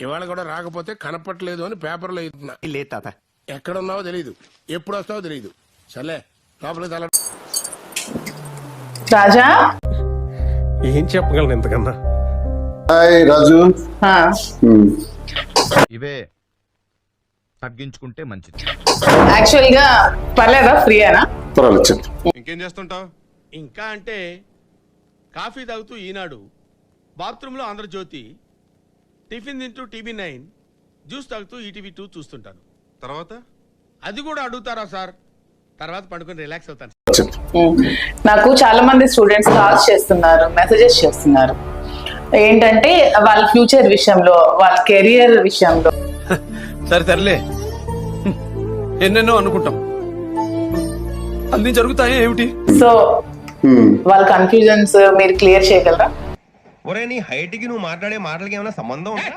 ఇవాళ కూడా రాకపోతే కనపట్లేదు అని పేపర్లో ఇస్తున్నా. లేదు తాత. ఎక్కడున్నావో తెలీదు, ఎప్పుడు వస్తావో తెలీదు. సర్లే లోపలికి తల. రాజా ఏం చెప్పగలను ఇంతకన్నా? హాయ్ రాజు. ఇవే తగ్గించుకుంటే మంచిది. యాక్చువల్ గా పర్లేదా, ఫ్రీయేనా? పర్వాలేదు చెప్పు. ఇంకేం చేస్తుంటావు? ఇంకా అంటే కాఫీ తాగుతూ ఈనాడు, బాత్రూంలో ఆంధ్రజ్యోతి, టిఫిన్ తింటూ TV9, జ్యూస్ తాగుతూ ETV2 చూస్తుంటాను. తర్వాత అది కూడా అడుగుతారా సార్? తర్వాత పండుకొని రిలాక్స్ అవుతాను. చెప్పు. నాకు చాలా మంది స్టూడెంట్స్ కాల్స్ చేస్తున్నారు, మెసేజెస్ చేస్తున్నారు. ఏంటంటే వాళ్ళ ఫ్యూచర్ విషయంలో, వాళ్ళ కెరియర్ విషయంలో. సరే తరలే, ఎన్నెన్నో అనుకుంటాం, అన్ని జరుగుతాయి ఏమిటి? సో వాళ్ళ కన్ఫ్యూజన్స్ మీరు క్లియర్ చేయగలరా? ఒరే నీ హైట్ కి నువ్వు మాట్లాడే మాటలకి ఏమైనా సంబంధం ఉందా?